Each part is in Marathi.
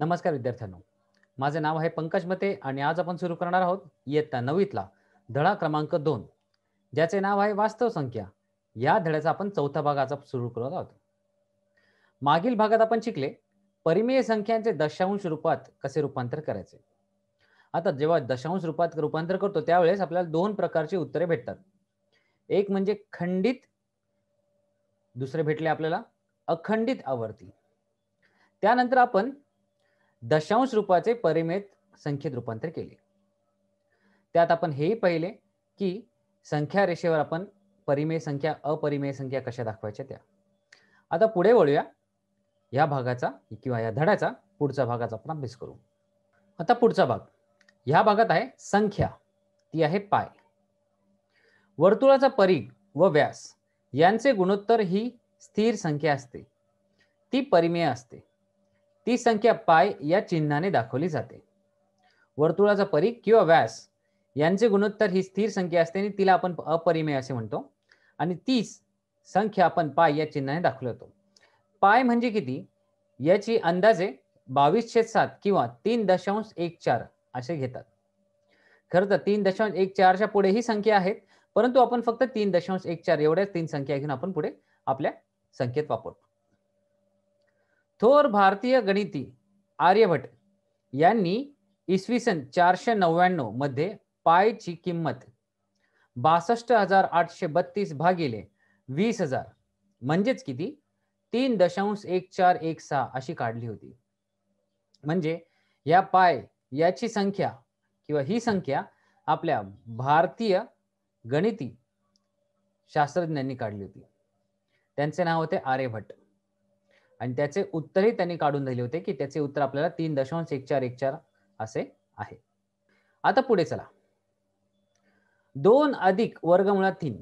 नमस्कार विद्यार्थ्यांनो, माझे नाव आहे पंकज मते आणि आज आपण सुरू करणार आहोत इयत्ता 9वीतला धडा क्रमांक 2, ज्याचे नाव आहे वास्तव संख्या. या धड्याचा आपण चौथा भाग आज सुरू करत आहोत. मागील भागात आपण शिकले परिमेय संख्यांचे दशांश रूपात कसे रूपांतर करायचे. आता जेव्हा दशांश रूपात रूपांतर करतो त्यावेळेस आपल्याला दोन प्रकारची उत्तरे भेटतात. एक म्हणजे खंडित, दुसरे भेटले आपल्याला अखंडित आवर्ती. त्यानंतर आपण दशांश रूपाचे परिमेय संख्येत रूपांतर केले. त्यात आपण हेही पाहिले की संख्या रेषेवर आपण परिमेय संख्या अपरिमेय संख्या कशा दाखवायच्या त्या. आता पुढे वळूया. या भागाचा किंवा या धड्याचा पुढचा भागाचा आपण अभ्यास करू. आता पुढचा भाग या भागात आहे संख्या, ती आहे पाय. वर्तुळाचा परिघ व व्यास यांचे गुणोत्तर ही स्थिर संख्या असते, ती परिमेय असते. ती संख्या पाय या चिन्हाने दाखवली जाते. वर्तुळाचा परिघ किंवा व्यास यांचे गुणोत्तर ही स्थिर संख्या असते आणि तिला आपण अपरिमेय असे म्हणतो आणि ती संख्या आपण पाय या चिन्हाने दाखवली जातो. पाय म्हणजे किती याची अंदाजे 22/7 किंवा 3.14 असे घेतात. खरं तर 3.14 च्या पुढे ही संख्या आहेत, परंतु आपण फक्त 3.14 एवढ्याच तीन संख्या घेऊन आपण पुढे आपल्या संख्येत वापरतो. थोर भारतीय गणिती आर्यभट्ट यांनी इसवी सन 499 मध्ये पायची किंमत 62,832 भागिले 20,000 म्हणजेच किती 3.1416 अशी काढली होती. म्हणजे या पाय याची संख्या किंवा ही संख्या आपल्या भारतीय गणिती शास्त्रज्ञांनी काढली होती. त्यांचे नाव होते आर्यभट्ट आणि त्याचे उत्तरही त्यांनी काढून दिले होते की त्याचे उत्तर आपल्याला 3.1414 असे आहे. आता पुढे चला. 2 अधिक वर्गमुळात 3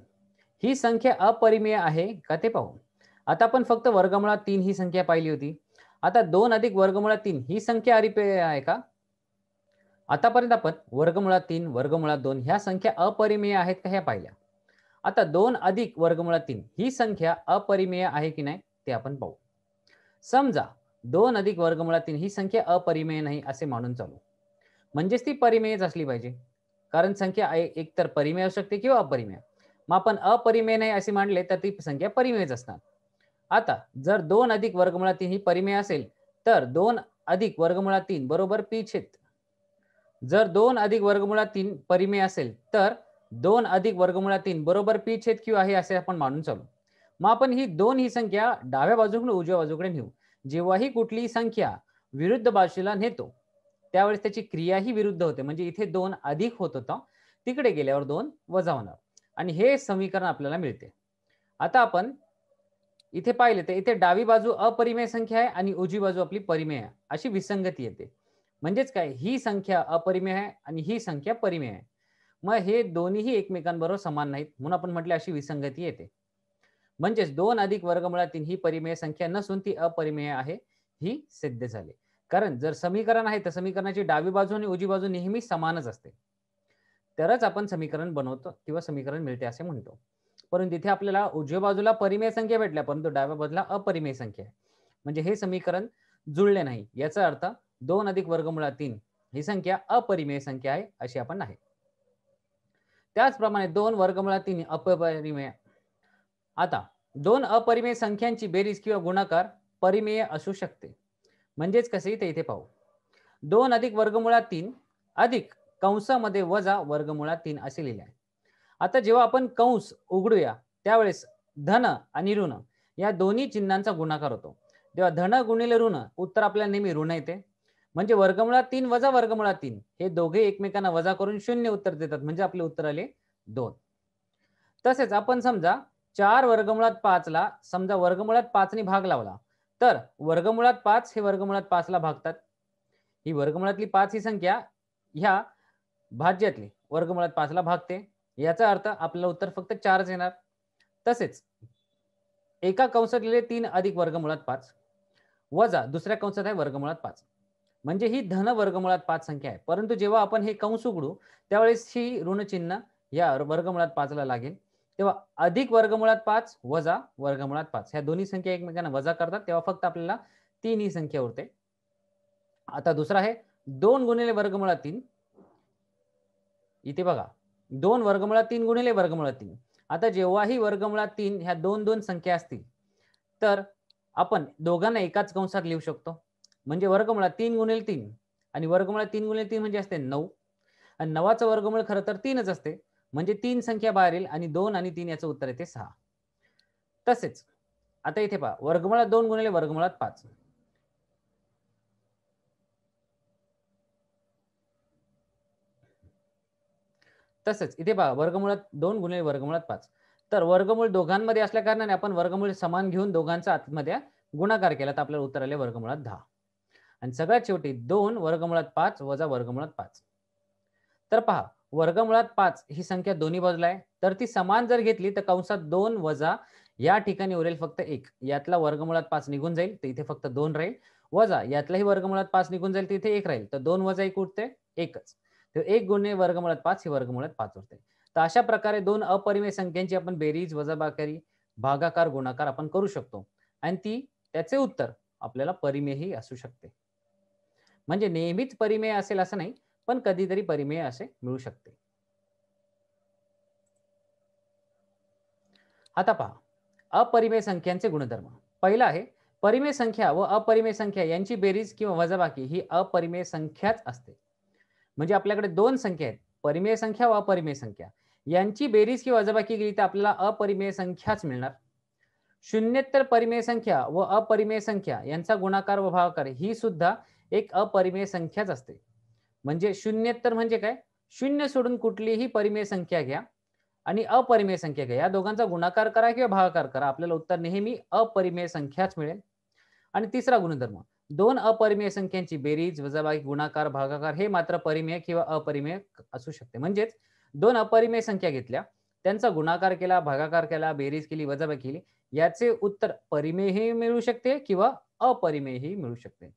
ही संख्या अपरिमेय आहे का ते पाहू. आता आपण फक्त वर्गमुळात 3 ही संख्या पाहिली होती. आता 2 अधिक वर्गमुळात 3 ही संख्या अपरिमेय आहे का. आतापर्यंत आपण वर्गमुळात 3 वर्गमुळात 2 ह्या संख्या अपरिमेय आहेत का ह्या पाहिल्या. आता 2 अधिक वर्गमुळात 3 ही संख्या अपरिमेय आहे की नाही ते आपण पाहू. समजा 2 अधिक वर्गमुळात 3 ही संख्या अपरिमेय नाही असे मानून चालू, म्हणजेच ती परिमेयच असली पाहिजे, कारण संख्या एकतर परिमेय असू शकते किंवा अपरिमेय. मग आपण अपरिमेय नाही असे मानले तर ती संख्या परिमेयच असणार. आता जर 2 अधिक वर्गमुळात 3 ही परिमेय असेल तर 2 अधिक वर्गमुळात 3 बरोबर पी छेद. जर 2 अधिक वर्गमुळात 3 परिमेय असेल तर 2 अधिक वर्गमुळात 3 बरोबर पी छेद क्यू आहे असे आपण मानून चालू. मग आपण ही संख्या डाव्या बाजूकडून उजव्या बाजूकडे नेऊ. जेव्हाही कुठलीही संख्या विरुद्ध बाजूला नेतो त्यावेळेस त्याची क्रिया ही विरुद्ध होते. म्हणजे इथे 2 अधिक होत होता, तिकडे गेल्यावर 2 वजा होणार आणि हे समीकरण आपल्याला मिळते. आता आपण इथे पाहिले तर इथे डावी बाजू अपरिमेय संख्या आहे आणि उजवी बाजू आपली परिमेय आहे, अशी विसंगती येते. म्हणजेच काय, ही संख्या अपरिमेय आहे आणि ही संख्या परिमेय आहे. मग हे दोन्हीही एकमेकांबरोबर समान नाहीत म्हणून आपण म्हटले अशी विसंगती येते. म्हणजेच 2 अधिक वर्गमुळात 3 ही परिमेय संख्या नसून ती अपरिमेय आहे ही सिद्ध झाली. कारण जर समीकरण आहे तर समीकरणाची डावी बाजू आणि उजवी बाजू नेहमी समानच असते, तरच आपण समीकरण बनवतो किंवा समीकरण मिळते असे म्हणतो. परंतु इथे आपल्याला उजव्या बाजूला परिमेय संख्या भेटल्या परंतु डाव्या बाजूला अपरिमेय संख्या आहे, म्हणजे हे समीकरण जुळले नाही. याचा अर्थ 2 अधिक वर्गमुळात 3 ही संख्या अपरिमेय संख्या आहे अशी आपण आहे. त्याचप्रमाणे 2 वर्गमुळात 3 अपरिमेय. आता 2 अपरिमेय संख्यांची बेरीज किंवा गुणाकार परिमेय असू शकते. म्हणजेच कसे ते इथे पाहू. 2 अधिक वर्गमुळात 3 अधिक कंसामध्ये वजा वर्गमुळात 3 असे लिहिले आहे. आता जेव्हा आपण कंस उघडूया त्यावेळेस धन आणि ऋण या दोन्ही चिन्हांचा गुणाकार होतो. जेव्हा धन गुणिले ऋण उत्तर आपल्याला नेहमी ऋण येते. म्हणजे वर्गमुळात 3 वजा वर्गमुळात 3 हे दोघे एकमेकांना वजा करून 0 उत्तर देतात, म्हणजे आपले उत्तर आले 2. तसेच आपण समजा 4 वर्गमुळात 5 ला समजा वर्गमुळात 5 ने भाग लावला तर वर्गमुळात 5 हे वर्गमुळात 5 ला भागतात. ही वर्गमुळातली 5 ही संख्या ह्या भाज्यातली वर्गमुळात 5 ला भागते. याचा अर्थ आपल्याला उत्तर फक्त 4च येणार. तसेच एका कंसात लिहिले 3 अधिक वर्गमुळात 5 वजा दुसऱ्या कंसात आहे वर्गमुळात 5, म्हणजे ही धन वर्गमुळात 5 संख्या आहे. परंतु जेव्हा आपण हे कंस उघडू त्यावेळेस ही ऋण चिन्ह या वर्गमुळात 5 ला लागेल. तेव्हा अधिक वर्गमुळात 5 वजा वर्गमुळात 5 ह्या दोन्ही संख्या एकमेकांना वजा करतात तेव्हा फक्त आपल्याला 3 ही संख्या उरते. आता दुसरा आहे 2 गुणिले वर्गमुळात 3. इथे बघा 2 वर्गमुळात 3 गुणिले वर्गमुळात 3. आता जेव्हाही वर्गमुळात 3 ह्या 2 संख्या असतील तर आपण दोघांना एकाच कंसात लिहू शकतो. म्हणजे वर्गमुळात 3 गुणिले 3 आणि वर्गमुळात 3 गुणिले 3 म्हणजे असते 9 आणि 9चं वर्गमूळ खरं तर 3च असते. म्हणजे 3 संख्या बाहेर येईल आणि 2 आणि 3 याचं उत्तर येते 6. तसेच आता इथे पहा वर्गमुळात 2 गुणिले वर्गमुळात 5. तसेच इथे पहा वर्गमुळात 2 गुणिले वर्गमुळात 5. तर वर्गमूळ दोघांमध्ये असल्या कारणाने आपण वर्गमूळ समान घेऊन दोघांचा आतमध्ये गुणाकार केला तर आपल्याला उत्तर आले वर्गमुळात 10. आणि सगळ्यात शेवटी 2 वर्गमुळात 5 वजा वर्गमुळात 5. तर पहा वर्गमुळात 5 ही संख्या दोन्ही बाजूला आहे तर ती समान जर घेतली तर कंसात 2 वजा या ठिकाणी उरेल फक्त 1. यातला वर्गमुळात 5 निघून जाईल तर इथे फक्त 2 राहील. वजा यातलाही वर्गमुळात 5 निघून जाईल तर इथे 1 राहील. तर 2 वजा 1 उरते 1च. तर 1 गुणिले वर्गमुळात 5 ही वर्गमुळात 5 उरते. तर अशा प्रकारे दोन अपरिमेय संख्यांची आपण बेरीज वजाबाकी भागाकार गुणाकार आपण करू शकतो आणि त्याचे उत्तर आपल्याला परिमेयही असू शकते. म्हणजे नेहमीच परिमेय असेल असं नाही पण कधीतरी परिमेय असे मिळू शकते. आता पहा अपरिमेय संख्यांचे गुणधर्म. पहिला आहे परिमेय संख्या व अपरिमेय संख्या यांची बेरीज किंवा वजाबाकी ही अपरिमेय संख्याच असते. म्हणजे आपल्याकडे दोन संख्या आहेत परिमेय संख्या व अपरिमेय संख्या यांची बेरीज किंवा वजाबाकी केली तर आपल्याला अपरिमेय संख्याच मिळणार. शून्येतर परिमेय संख्या व अपरिमेय संख्या यांचा गुणाकार व भागाकार ही सुद्धा एक अपरिमेय संख्याच असते. म्हणजे शून्येतर म्हणजे काय शून्य सोडून कुठलीही परिमेय संख्या घ्या आणि अपरिमेय संख्या घ्या या दोघांचा गुणाकार करा किंवा भागाकार करा आपल्याला उत्तर नेहमी अपरिमेय संख्याच मिळेल. आणि तिसरा गुणधर्म दोन अपरिमेय संख्यांची बेरीज वजाबाकी गुणाकार भागाकार हे मात्र परिमेय किंवा अपरिमेय असू शकते. म्हणजेच दोन अपरिमेय संख्या घेतल्या त्यांचा गुणाकार केला भागाकार केला बेरीज केली वजाबाकी केली याचे उत्तर परिमेयही मिळू शकते किंवा अपरिमेयही मिळू शकते.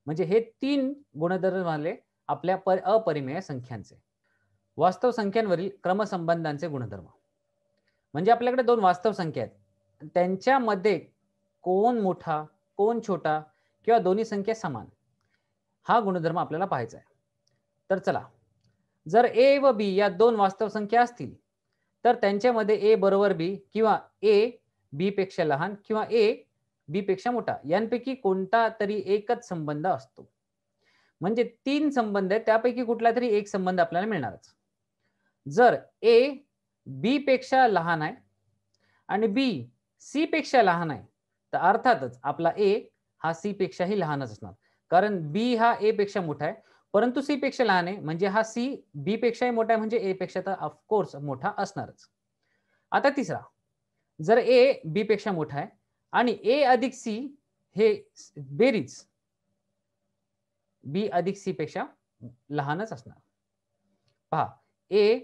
म्हणजे हे 3 गुणधर्म झाले आपल्या अपरिमेय संख्यांचे. वास्तव संख्यांवरील क्रमसंबंधांचे गुणधर्म. म्हणजे आपल्याकडे दोन वास्तव संख्या आहेत त्यांच्यामध्ये कोण मोठा कोण छोटा किंवा दोन्ही संख्या समान हा गुणधर्म आपल्याला पाहायचा आहे. तर चला जर ए व बी या दोन वास्तव संख्या असतील तर त्यांच्यामध्ये ए बरोबर बी किंवा ए बी पेक्षा लहान किंवा ए बी पेक्षा मोठा यांपैकी कोणता तरी एकच संबंध असतो. म्हणजे 3 संबंध आहेत त्यापैकी कुठला तरी एक संबंध आपल्याला मिळणारच. जर ए बी पेक्षा लहान आहे आणि बी सी पेक्षा लहान आहे तर अर्थातच आपला ए हा सी पेक्षाही लहानच असणार कारण बी हा ए पेक्षा मोठा आहे परंतु सी पेक्षा लहान आहे म्हणजे हा सी बी पेक्षाही मोठा आहे म्हणजे ए पेक्षा तर ऑफकोर्स मोठा असणारच. आता तिसरा जर ए बी पेक्षा मोठा आहे आणि ए अधिक सी हे बेरीज बी अधिक सी पेक्षा लहानच असणार. पहा ए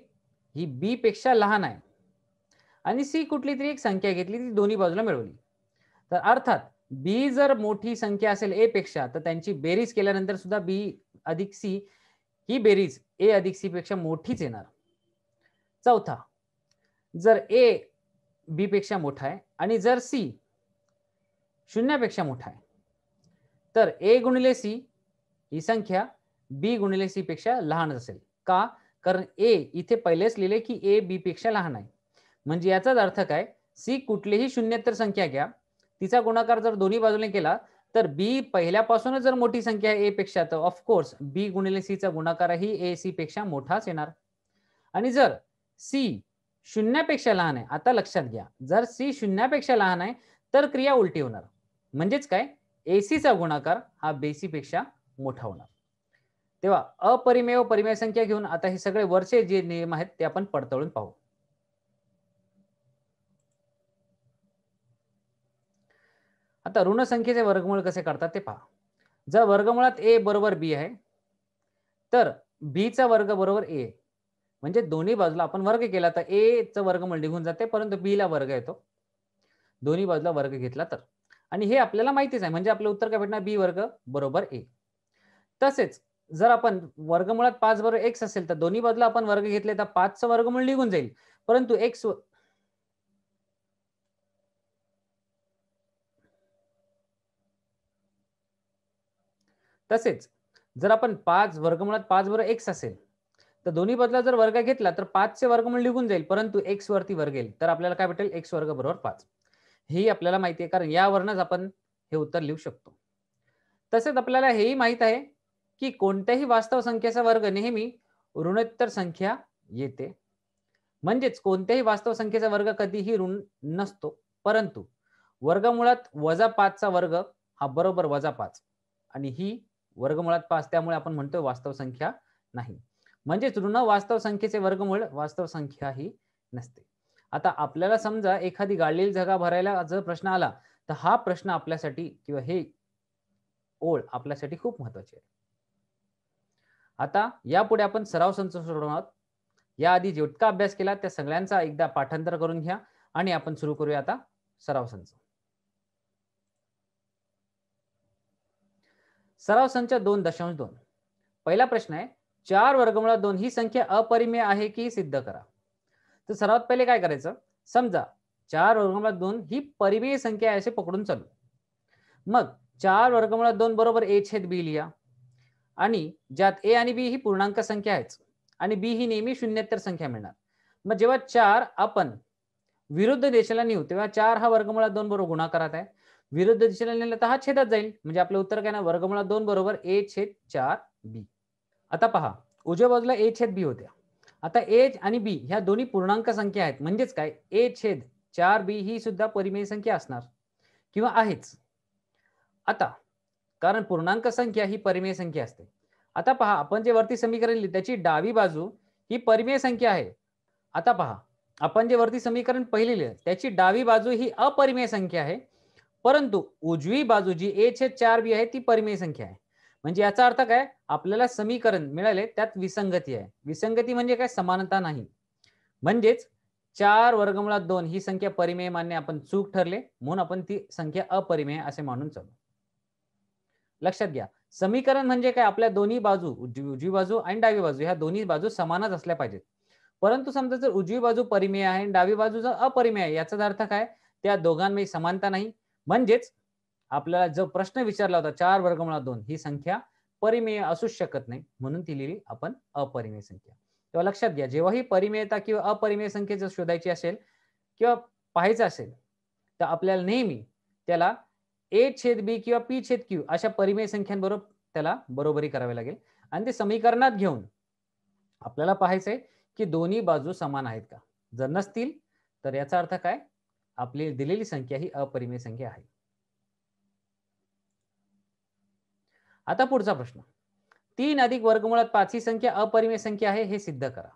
ही बी पेक्षा लहान आहे आणि सी कुठली तरी एक संख्या घेतली ती दोन्ही बाजूला मिळवली तर अर्थात बी जर मोठी संख्या असेल ए पेक्षा तर त्यांची बेरीज केल्यानंतर सुद्धा बी अधिक सी ही बेरीज ए अधिक सी पेक्षा मोठीच येणार. चौथा जर ए बी पेक्षा मोठा आहे आणि जर सी शून्यापेक्षा मोठा आहे तर ए गुणिले सी ही संख्या बी गुणिले सी पेक्षा लहान असेल. का कारण ए इथे पहिलेच लिहिले की ए बी पेक्षा लहान आहे म्हणजे याचाच अर्थ काय सी कुठलीही शून्येतर संख्या घ्या तिचा गुणाकार जर दोन्ही बाजूने केला तर बी पहिल्यापासूनच जर मोठी संख्या आहे ए पेक्षा तर ऑफकोर्स बी गुणिले सी चा गुणाकारही ए सी पेक्षा मोठाच येणार. आणि जर सी शून्यापेक्षा लहान आहे आता लक्षात घ्या जर सी शून्यापेक्षा लहान आहे तर क्रिया उलटी होणार म्हणजेच काय एसी चा गुणाकार हा बेसी पेक्षा मोठा होणार. तेव्हा अपरिमेय व परिमेय संख्या घेऊन आता हे सगळे वरचे जे नियम आहेत ते आपण पडताळून पाहू. आता ऋण संख्येचे वर्गमूळ कसे काढतात ते पहा. जर वर्गमुळात ए बरोबर बी आहे तर बी चा वर्ग बरोबर ए म्हणजे दोन्ही बाजूला आपण वर्ग केला तर ए चं वर्गमूळ निघून जाते परंतु बी ला वर्ग येतो दोन्ही बाजूला वर्ग घेतला तर. आणि हे आपल्याला माहितीच आहे म्हणजे आपलं उत्तर काय भेटणार बी वर्ग बरोबर ए. तसेच जर आपण वर्गमुळात 5 बरोबर x असेल तर दोन्ही बाजूला आपण वर्ग घेतले तर 5 चं वर्गमूळ निघून जाईल परंतु x तसेच जर आपण 5 वर्गमुळात 5 बरोबर x असेल तर दोन्ही बाजूला जर वर्ग घेतला तर 5 चे वर्गमूळ निघून जाईल, परंतु x वरती वर्ग येईल, तर आपल्याला काय भेटेल x वर्ग बरोबर 5. हेही आपल्याला माहिती आहे, कारण यावरूनच आपण हे उत्तर लिहू शकतो. तसेच आपल्याला हेही माहित आहे की कोणत्याही वास्तव संख्येचा वर्ग नेहमी ऋणोत्तर संख्या येते. म्हणजेच कोणत्याही वास्तव संख्येचा वर्ग कधीही ऋण नसतो, परंतु वर्गमुळात -5 चा वर्ग हा बरोबर -5 आणि ही वर्गमुळात 5, त्यामुळे आपण म्हणतो वास्तव संख्या नाही. म्हणजेच ऋण वास्तव संख्येचे वर्गमूळ वास्तव संख्या ही नसते. आता आपल्याला समजा एखादी गाळलेली जागा भरायला जर प्रश्न आला, तर हा प्रश्न आपल्यासाठी किंवा हे ओळ आपल्यासाठी खूप महत्त्वाची आहे. आता यापुढे आपण सराव संच सोडवणार आहोत. याआधी जितका अभ्यास केला त्या सगळ्यांचा एकदा पाठांतर करून घ्या आणि आपण सुरू करूया आता सराव संच. सराव संच 2.2. पहिला प्रश्न आहे, 4 वर्गमुळात 2 ही संख्या अपरिमेय आहे की सिद्ध करा. तर सर्वात पहिले काय करायचं, समजा 4 वर्गमुळात 2 ही परिमेय संख्या आहे असे पकडून चालू. मग 4 वर्गमुळात 2 बरोबर a छेद b लिहा आणि ज्यात a आणि b ही पूर्णांक संख्या आहेत आणि b ही नेहमी शून्येतर संख्या मिळणार. मग जेव्हा 4 आपण विरुद्ध दिशेला नेऊ तेव्हा 4 हा वर्गमुळात 2 बरोबर गुणाकारात आहे. विरुद्ध दिशेला नेला तर हा छेदात जाईल, म्हणजे आपलं उत्तर काय ना, वर्गमुळात 2 बरोबर a छेद 4b. आता पहा, उजव्या बाजूला a छेद b होत्या. आता a आणि b ह्या दोन्ही पूर्णांक संख्या आहेत, म्हणजेच काय a छेद 4b ही सुद्धा परिमेय संख्या असणार किंवा आहेच. आता कारण पूर्णांक संख्या ही परिमेय संख्या असते. आता पहा, आपण जे वरती समीकरण लिहिले त्याची डावी बाजू ही परिमेय संख्या आहे. आता पहा, आपण जे वरती समीकरण पहिले लिहिले त्याची डावी बाजू ही अपरिमेय संख्या आहे, परंतु उजवी बाजू जी a छेद 4b आहे ती परिमेय संख्या आहे. म्हणजे याचा अर्थ काय, आपल्याला समीकरण मिळाले त्यात विसंगती आहे. विसंगती म्हणजे काय, समानता नाही. म्हणजेच 4 वर्गमुळात 2 ही संख्या परिमेय मानणे आपण चूक ठरले, म्हणून आपण ती संख्या अपरिमेय असे मानून चालू. लक्षात घ्या, समीकरण म्हणजे काय, आपल्या दोन्ही बाजू उजवी बाजू आणि डावी बाजू ह्या दोन्ही बाजू समानच असल्या पाहिजेत. परंतु समजा जर उजवी बाजू परिमेय आहे आणि डावी बाजू जर अपरिमेय आहे, याचा अर्थ काय, त्या दोघांमध्ये समानता नाही. म्हणजेच आपल्याला जो प्रश्न विचारला होता 4 वर्गमुळात 2 ही संख्या परिमेय असू शकत नाही, म्हणून ती लिहिली आपण अपरिमेय संख्या. तेव्हा लक्षात घ्या, जेव्हाही परिमेयता किंवा अपरिमेय संख्या जर शोधायची असेल किंवा पाहायचं असेल तर आपल्याला नेहमी त्याला a छेद b किंवा p छेद q अशा परिमेय संख्यांबरोबर त्याला बरोबरी करावी लागेल आणि ते समीकरणात घेऊन आपल्याला पाहायचंय की दोन्ही बाजू समान आहेत का. जर नसतील तर याचा अर्थ काय, आपली दिलेली संख्या ही अपरिमेय संख्या आहे. आता पुढचा प्रश्न, 3 अधिक वर्गमुळात 5 ही संख्या अपरिमेय संख्या आहे हे सिद्ध करा.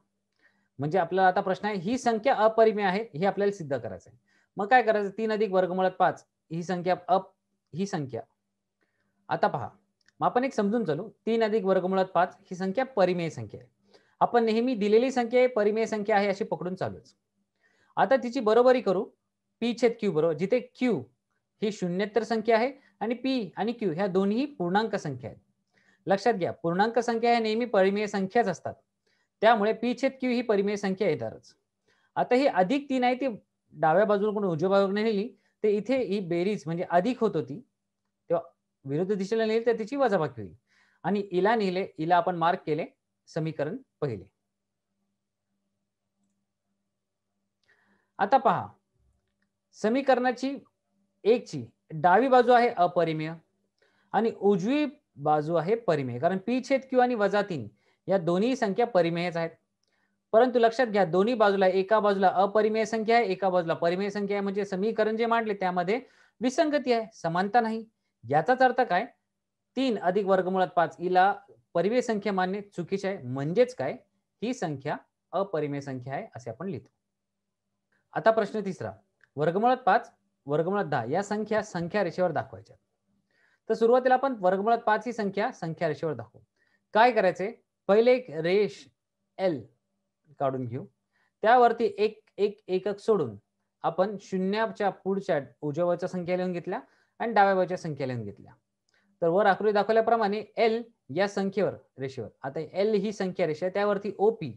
म्हणजे आपल्याला आता प्रश्न आहे, ही संख्या अपरिमेय आहे हे आपल्याला सिद्ध करायचं आहे. मग काय करायचं, 3 अधिक वर्गमुळात 5 ही संख्या ही संख्या. आता पहा, मग आपण एक समजून चालू, 3 अधिक वर्गमुळात 5 ही संख्या परिमेय संख्या आहे. आपण नेहमी दिलेली संख्या परिमेय संख्या आहे अशी पकडून चालूच. आता तिची बरोबरी करू p छेद q बरोबर, जिथे q ही शून्येतर संख्या आहे आणि p आणि q ह्या दोन्ही पूर्णांक संख्या आहेत. लक्षात घ्या, पूर्णांक संख्या ह्या नेहमी परिमेय संख्याच असतात, त्यामुळे p छेद q ही परिमेय संख्या येणारच. आता ही अधिक 3 आहे ती डाव्या बाजूला उजव्या बाजूला नेली, ते इथे ही बेरीज म्हणजे अधिक होत होती, तेव्हा विरुद्ध दिशेला नेली तर तिची वजाबाकी होईल आणि इला नेले, इला आपण मार्क केले समीकरण पहिले. आता पहा, समीकरणाची 1 ची डावी बाजू आहे अपरिमेय आणि उजवी बाजू आहे परिमेय, कारण p छेद q आणि -3 या दोन्ही संख्या परिमेयच आहेत. परंतु लक्षात घ्या, दोन्ही बाजूला, एका बाजूला अपरिमेय संख्या आहे, एका बाजूला परिमेय संख्या आहे, म्हणजे समीकरण जे मांडले त्यामध्ये विसंगती आहे, समानता नाही. याचाच अर्थ काय, 3 अधिक वर्गमुळात 5 हिला परिमेय संख्या मानणे चुकीचे आहे, म्हणजेच काय, ही संख्या अपरिमेय संख्या आहे असे आपण लिहितो. आता प्रश्न तिसरा, वर्गमुळात 5 वर्गमुळात 10 या संख्या संख्या रेषेवर दाखवायच्या. तर सुरुवातीला आपण वर्गमुळात 5 ही संख्या संख्या रेषेवर दाखवू. काय करायचे, पहिले एक रेष L काढून घेऊ, त्यावरती एक एक एकक सोडून आपण शून्याच्या पुढच्या उजव्या बाजूच्या संख्या लिहून घेतल्या आणि डाव्या बाजूच्या संख्या लिहून घेतल्या. तर वर आकृती दाखवल्याप्रमाणे L या संख्येवर रेषेवर, आता L ही संख्या रेषा आहे, त्यावरती OP,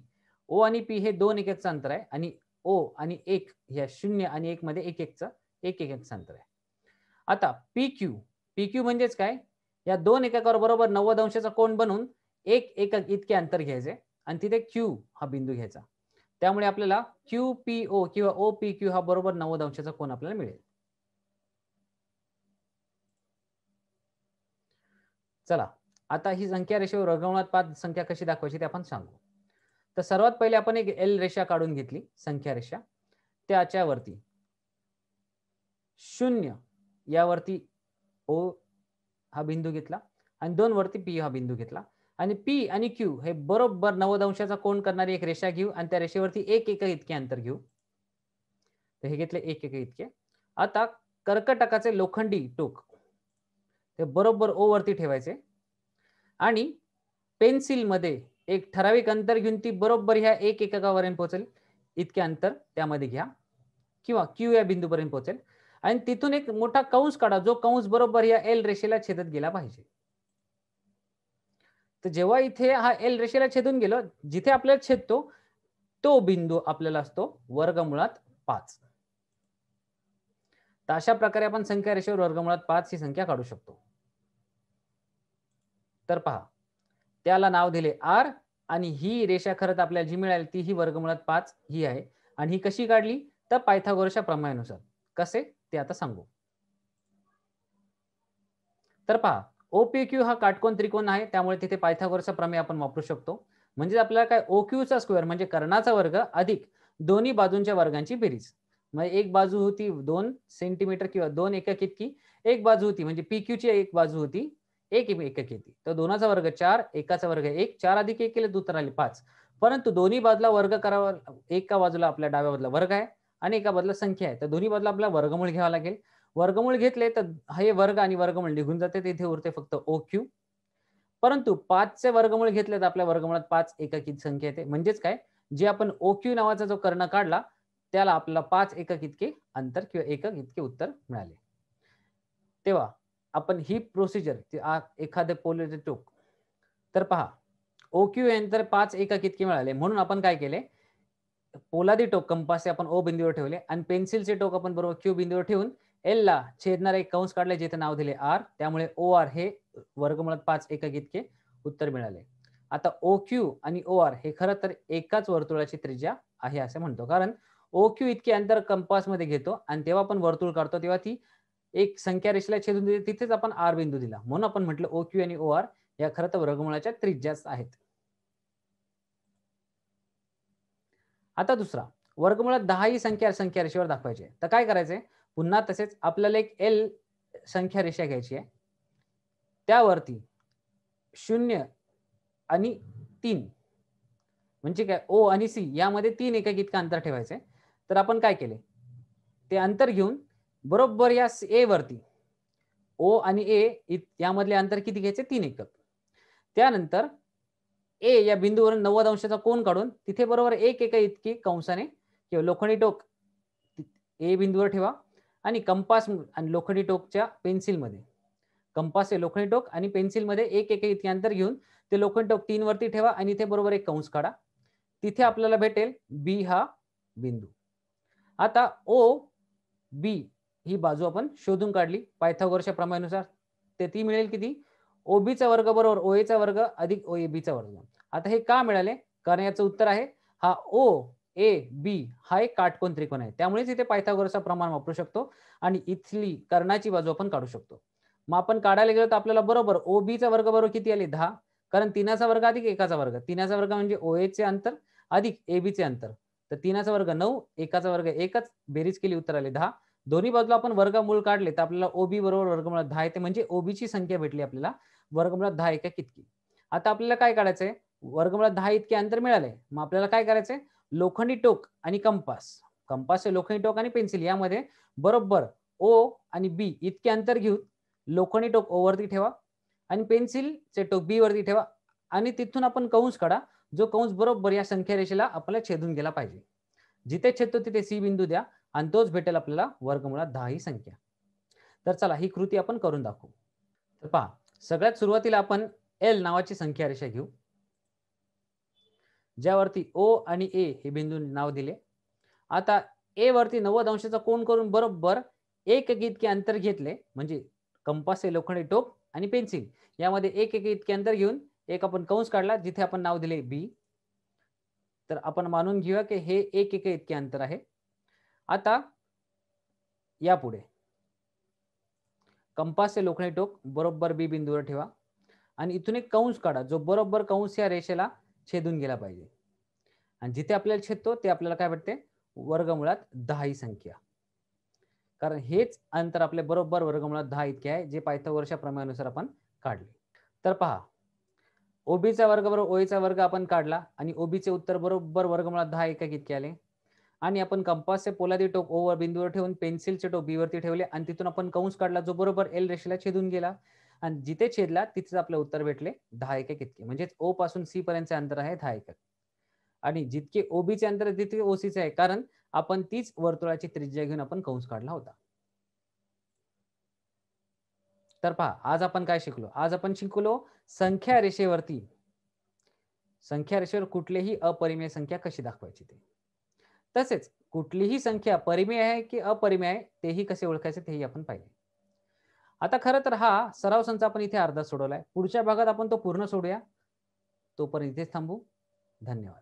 O आणि P हे 2 एककचं अंतर आहे आणि O आणि 1 ह्या 0 आणि 1 मध्ये एक एकचं अंतर आहे. आता PQ, PQ म्हणजेच काय, या 2 एककावर बरोबर 90 अंशाचा कोन बनवून एक एकक इतके अंतर घ्यायचे आणि तिथे क्यू हा बिंदू घ्यायचा. त्यामुळे आपल्याला QPO किंवा OPQ हा बरोबर 90 अंशाचा कोन आपल्याला मिळेल. चला आता ही संख्या रेषेवर वर्गमुळात 5 संख्या कशी दाखवायची ते आपण सांगू. तर सर्वात पहिले आपण एक एल रेषा काढून घेतली, संख्या रेषा. त्याच्यावरती 0 यावरती O हा बिंदू घेतला आणि 2 वरती P हा बिंदू घेतला आणि P आणि Q हे बरोबर 90 अंशाचा कोन करणारी एक रेषा घेऊ आणि त्या रेषेवरती एक एकक इतके अंतर घेऊ. तर हे घेतले एक एकक इतके. आता कर्कटकाचे लोखंडी टोक ते बरोबर O वरती ठेवायचे आणि पेन्सिल मध्ये एक ठराविक अंतर घेऊन ती बरोबर ह्या एक एककापर्यंत पोहोचेल इतके अंतर त्यामध्ये घ्या किंवा Q या बिंदूपर्यंत पोहोचेल आणि तिथून एक मोठा कंस काढा, जो कंस बरोबर या एल रेषेला छेदत गेला पाहिजे. तर जेव्हा इथे हा एल रेषेला छेदून गेलो, जिथे आपल्याला छेदतो तो बिंदू आपल्याला असतो वर्गमुळात 5. तर अशा प्रकारे आपण संख्या रेषेवर वर्गमुळात 5 ही संख्या काढू शकतो. तर पहा, त्याला नाव दिले R आणि ही रेषा खरंच आपल्याला जी मिळाली ती ही वर्गमुळात 5 ही आहे आणि ही कशी काढली तर पायथागोरसच्या प्रमेयानुसार. कसे ते आता सांगू. तर पहा, OPQ हा काटकोन त्रिकोण आहे, त्यामुळे तिथे पायथागोरसचा प्रमेय आपण वापरू शकतो. म्हणजे आपल्याला काय OQ चा स्क्वेअर म्हणजे कर्णाचा वर्ग अधिक दोन्ही बाजूंच्या वर्गांची बेरीज. म्हणजे एक बाजू होती 2 सेंटीमीटर किंवा 2 एकक इतकी, एक बाजू होती म्हणजे PQ ची एक बाजू होती 1 एकक इतकी. तर 2चा वर्ग 4, एकाचा वर्ग 1, 4 अधिक 1 केले 2 तर आले 5. परंतु दोन्ही बाजूला वर्ग करावा, एका बाजूला आपल्या डाव्या बाजूला वर्ग आहे आणि एका बाजूला संख्या आहे. तर दोन्ही बाजूला आपल्याला वर्गमूळ घ्यावा लागेल. वर्गमूळ घेतले तर हे वर्ग आणि वर्गमूळ निघून जाते, तिथे उरते फक्त OQ. परंतु 5 चे वर्गमूळ घेतले तर आपल्या वर्गमुळात 5 एकक संख्या येते. म्हणजेच काय, जे आपण OQ नावाचा जो कर्ण काढला त्याला आपल्याला 5 एकक इतके अंतर किंवा एकक इतके उत्तर मिळाले. तेव्हा आपण ही प्रोसिजर एखादे पोलादी टोक, तर पहा OQ अंतर 5 एकक इतके मिळाले म्हणून आपण काय केले, पोलादी टोक कंपास आपण O बिंदूवर ठेवले आणि पेन्सिलचे टोक आपण बरोबर Q बिंदूवर ठेवून एल ला छेदणारा एक कंस काढले जिथे नाव दिले R. त्यामुळे OR हे वर्गमुळात 5 एकक इतके उत्तर मिळाले. आता OQ आणि OR हे खरं तर एकाच वर्तुळाची त्रिज्या आहे असे म्हणतो, कारण OQ इतके अंतर कंपास मध्ये घेतो आणि तेव्हा आपण वर्तुळ काढतो तेव्हा ती एक संख्या रेषेला छेदून देते, तिथेच आपण R बिंदू दिला म्हणून आपण म्हटलं OQ आणि OR या खरं तर वर्गमुळाच्या त्रिज्याच आहेत. आता दुसरा, वर्गमुळात 10 ही संख्या रेषेवर दाखवायची. तर काय करायचंय, पुन्हा तसेच आपल्याला एक एल संख्या रेषा घ्यायची आहे. त्यावरती 0 आणि 3 म्हणजे काय O आणि C यामध्ये 3 एकक इतकं अंतर ठेवायचंय. तर आपण काय केले, ते अंतर घेऊन बरोबर या A वरती O आणि A यामधले अंतर किती घ्यायचे, 3 एकक. त्यानंतर A या बिंदूवरून 90 अंशाचा कोन काढून तिथे बरोबर 1 एकक इतकी कंसाने किंवा लोखंडी टोक A बिंदूवर ठेवा आणि कंपास आणि लोखंडी टोकच्या पेन्सिलमध्ये, कंपास हे लोखंडी टोक आणि पेन्सिलमध्ये 1 एकक इतके अंतर घेऊन ते लोखंडी टोक 3 वरती ठेवा आणि इथे बरोबर एक कंस काढा. तिथे आपल्याला भेटेल B हा बिंदू. आता OB ही बाजू आपण शोधून काढली पायथागोरसच्या प्रमेयानुसार. ते ती मिळेल किती, OB चा वर्ग बरोबर OA चा वर्ग अधिक OAB चा वर्ग. आता हे का मिळाले, कारण याचं उत्तर आहे हा OAB हा एक काटकोन त्रिकोण आहे, त्यामुळेच इथे पायथागोरसचा प्रमाण वापरू शकतो आणि इथली कर्णाची बाजू आपण काढू शकतो. मग आपण काढायला गेलो तर आपल्याला बरोबर OB चा वर्ग बरोबर किती आले 10, कारण 3चा वर्ग अधिक 1चा वर्ग. 3चा वर्ग म्हणजे OA चे अंतर अधिक AB चे अंतर. तर 3चा वर्ग 9, 1चा वर्ग 1च, बेरीज केली उत्तर आले 10. दोन्ही बाजूला आपण वर्गमूळ काढले तर आपल्याला OB बरोबर वर्गमुळात 10 येते, म्हणजे OB ची संख्या भेटली आपल्याला वर्गमुळात 10 एकक इतकी. आता आपल्याला काय काढायचंय, वर्गमुळात 10 इतके अंतर मिळाले. मग आपल्याला काय करायचंय, लोखंडी टोक आणि कंपास हे लोखंडी टोक आणि पेन्सिल यामध्ये बरोबर O आणि B इतके अंतर घेऊन लोखंडी टोक O वरती ठेवा आणि पेन्सिलचे टोक B वरती ठेवा आणि तिथून आपण कंस काढा, जो कंस बरोबर या संख्या रेषेला आपल्याला छेदून गेला पाहिजे. जिथे छेदतो तिथे C बिंदू द्या आणि तोच भेटेल आपल्याला वर्गमुळात 10 ही संख्या. तर चला ही कृती आपण करून दाखवू. तर पहा, सगळ्यात सुरुवातीला आपण L नावाची संख्या रेषा घेऊ, ज्यावरती O आणि A हे बिंदू नाव दिले. आता A वरती 90 अंशाचा कोन करून बरोबर 1 एकक इतके अंतर घेतले, म्हणजे कंपास हे लोखंडी टोक आणि पेन्सिल यामध्ये एक एक इतके अंतर घेऊन एक आपण कंस काढला जिथे आपण नाव दिले बी. तर आपण मानून घेऊया की हे एक एक इतके अंतर आहे. आता यापुढे कंपासचे लोखंडी टोक बरोबर बी बिंदूवर ठेवा आणि इथून एक कंस काढा जो बरोबर कंस या रेषेला छेदून गेला पाहिजे. आणि जिथे आपल्याला छेदतो ते आपल्याला काय भेटते? वर्गमुळात 10 ही संख्या. कारण हेच अंतर आपले बरोबर वर्गमुळात 10 इतके आहे जे पायथागोरसच्या प्रमेयानुसार आपण काढले. तर पहा ओबीचा वर्ग बरोबर ओएचा वर्ग आपण काढला आणि ओबीचे उत्तर बरोबर वर्गमुळात 10 एकक इतके आले. आणि आपण कंपासचे पोलादी टोक ओ वर बिंदूवर ठेवून पेन्सिलचे टोक बी वरती ठेवले आणि तिथून आपण कंस काढला जो बरोबर एल रेषेला छेदून गेला आणि जिथे छेदला तिथेच आपले उत्तर भेटले 10 एकक इतके. म्हणजेच ओ पासून सी पर्यंतचे अंतर आहे 10 एकक. आणि जितके ओबीचे अंतर आहे तितके ओसीचे आहे कारण आपण तीच वर्तुळाची त्रिज्या घेऊन आपण कंस काढला होता. तर पहा आज आपण काय शिकलो? आज आपण शिकलो संख्या रेषेवर कुठलीही अपरिमेय संख्या कशी दाखवायची ते. तसेच कुठलीही संख्या परिमेय आहे की अपरिमेय आहे तेही कसे ओळखायचे तेही आपण पाहिले. आता खरं तर हा सराव संच आपण इथे अर्धा सोडवलाय. पुढच्या भागात आपण तो पूर्ण सोडूया. तोपर्यंत इथेच थांबू. धन्यवाद.